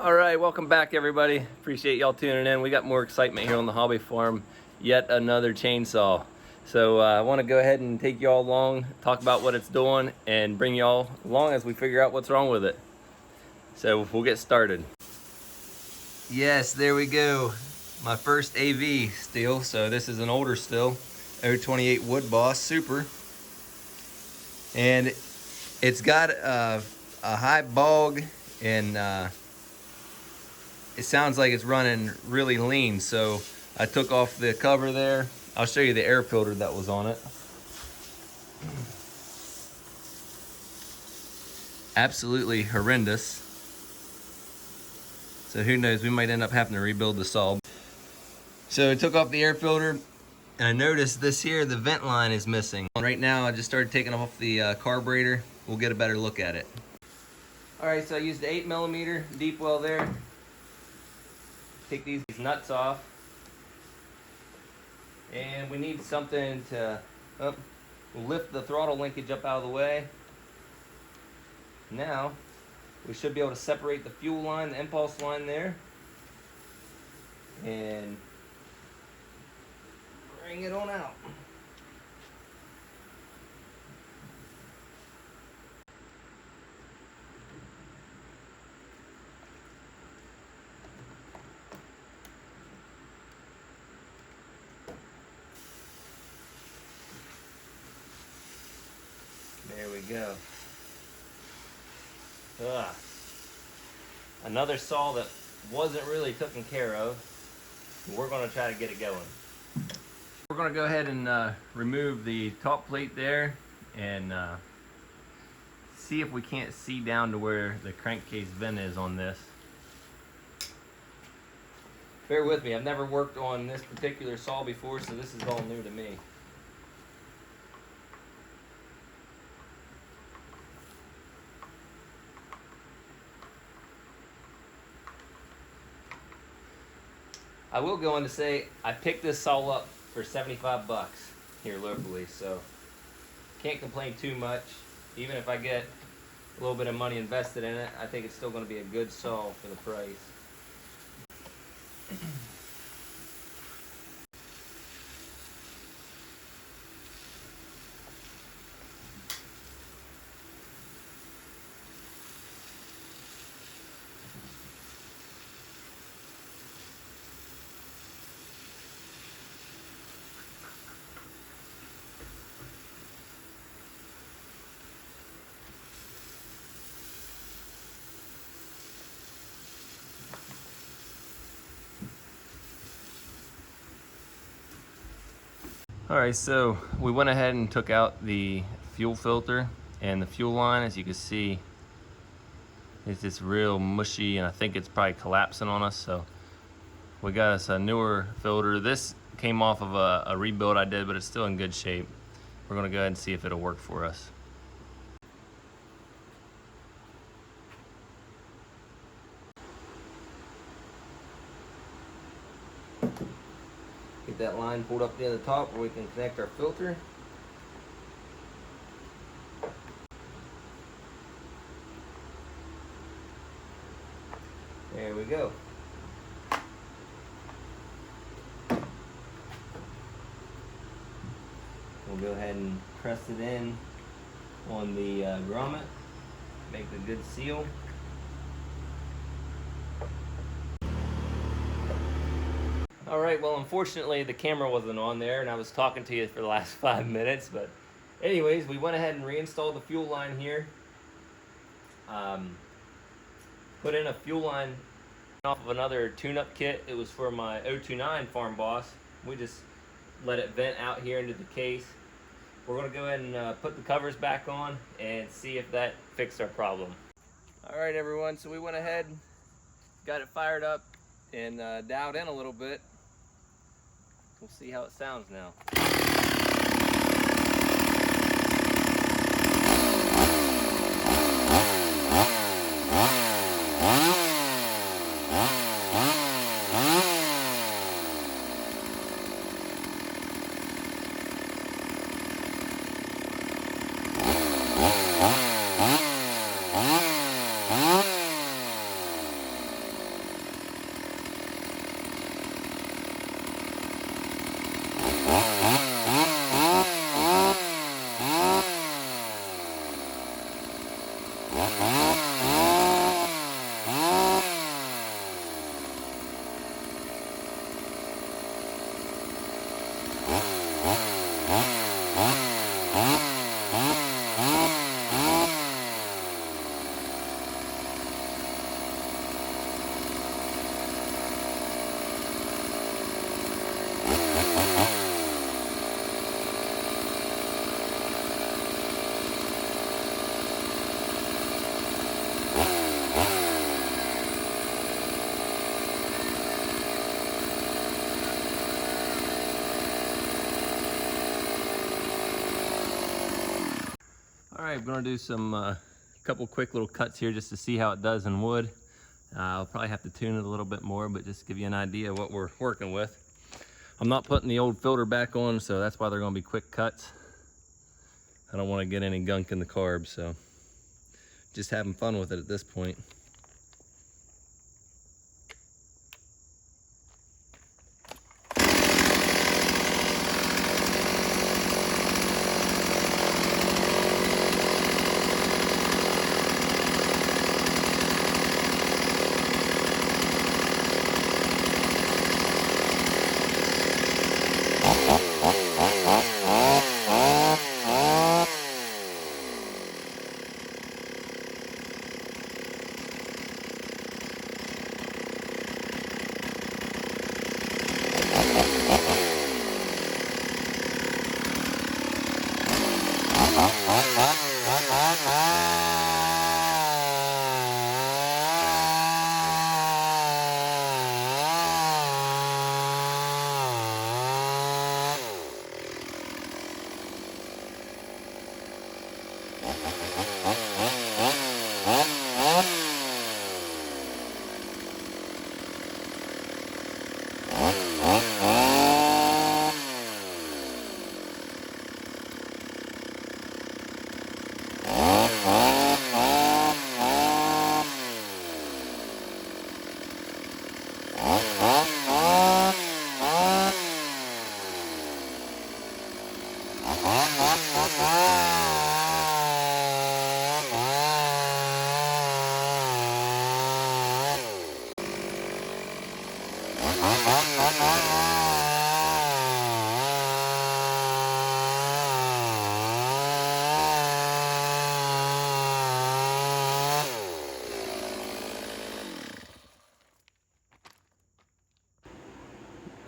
All right, welcome back everybody. Appreciate y'all tuning in. We got more excitement here on the hobby farm. Yet another chainsaw. So I want to go ahead and take y'all along, talk about what it's doing, and bring y'all along as we figure out what's wrong with it. So we'll get started. Yes, there we go. My first AV Stihl. So this is an older Stihl, 028 Woodboss Super. And it's got a high bog, and it sounds like it's running really lean. So I took off the cover there. I'll show you the air filter that was on it. Absolutely horrendous. So who knows, we might end up having to rebuild the saw. So I took off the air filter, and I noticed this here, the vent line is missing. Right now I just started taking off the carburetor. We'll get a better look at it. All right, so I used the 8mm deep well there. Take these nuts off. And we need something to lift the throttle linkage up out of the way. Now, we should be able to separate the fuel line, the impulse line there. And bring it on out. There we go. Ugh. Another saw that wasn't really taken care of. We're going to try to get it going. We're going to go ahead and remove the top plate there and see if we can't see down to where the crankcase vent is on this. Bear with me, I've never worked on this particular saw before, so this is all new to me. I will go on to say I picked this saw up for 75 bucks here locally, so can't complain too much. Even if I get a little bit of money invested in it, I think it's still going to be a good saw for the price. Alright, so we went ahead and took out the fuel filter and the fuel line. As you can see, it's just real mushy, and I think it's probably collapsing on us. So we got us a newer filter. This came off of a rebuild I did, but it's still in good shape. We're going to go ahead and see if it'll work for us. Get that line pulled up near the top where we can connect our filter. There we go. We'll go ahead and press it in on the grommet, make a good seal. Alright, well unfortunately the camera wasn't on there and I was talking to you for the last 5 minutes, but anyways, we went ahead and reinstalled the fuel line here. Put in a fuel line off of another tune-up kit. It was for my 029 Farm Boss. We just let it vent out here into the case. We're going to go ahead and put the covers back on and see if that fixed our problem. Alright everyone, so we went ahead, got it fired up and dialed in a little bit. We'll see how it sounds now. right, we're gonna do some couple quick little cuts here just to see how it does in wood. I'll probably have to tune it a little bit more, but just to give you an idea of what we're working with. I'm not putting the old filter back on, so that's why they're gonna be quick cuts. I don't wanna get any gunk in the carbs, so just having fun with it at this point.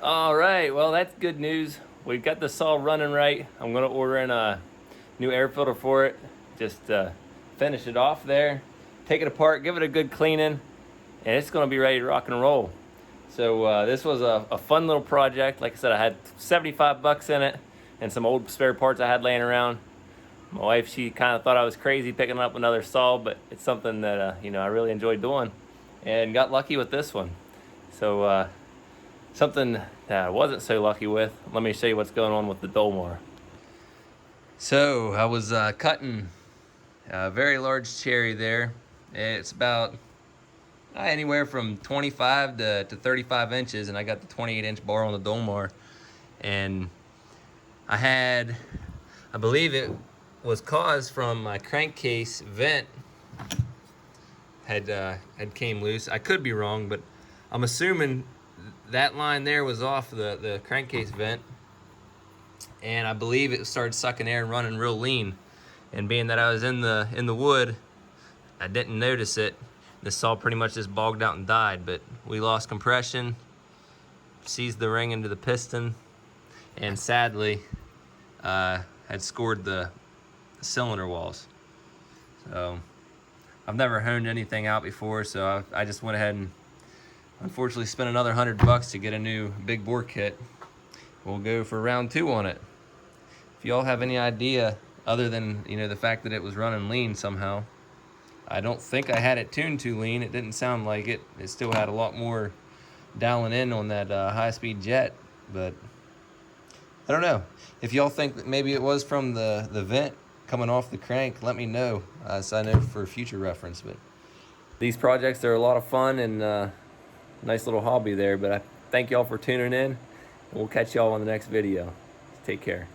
All right, well, that's good news. We've got the saw running right. I'm gonna order in a new air filter for it. Just finish it off there, take it apart, give it a good cleaning, and it's gonna be ready to rock and roll. So this was a fun little project. Like I said, I had 75 bucks in it and some old spare parts I had laying around. My wife, she kind of thought I was crazy picking up another saw, but it's something that you know, I really enjoyed doing and got lucky with this one. So something that I wasn't so lucky with, let me show you what's going on with the Dolmar. So I was cutting a very large cherry there. It's about anywhere from 25 to 35 inches, and I got the 28-inch bar on the Dolmar. And I believe it was caused from my crankcase vent had came loose. I could be wrong, but I'm assuming that line there was off the crankcase vent, and I believe it started sucking air and running real lean. And being that I was in the wood, I didn't notice it. The saw pretty much just bogged out and died, but we lost compression, seized the ring into the piston, and sadly had scored the cylinder walls. So I've never honed anything out before, so I just went ahead and unfortunately spent another 100 bucks to get a new big bore kit. We'll go for round 2 on it. If y'all have any idea other than, you know, the fact that it was running lean somehow, I don't think I had it tuned too lean. It didn't sound like it. It still had a lot more dialing in on that high-speed jet, but I don't know. If y'all think that maybe it was from the vent coming off the crank, let me know, so I know for future reference. But these projects are a lot of fun and nice little hobby there, but I thank y'all for tuning in, and we'll catch y'all on the next video. Take care.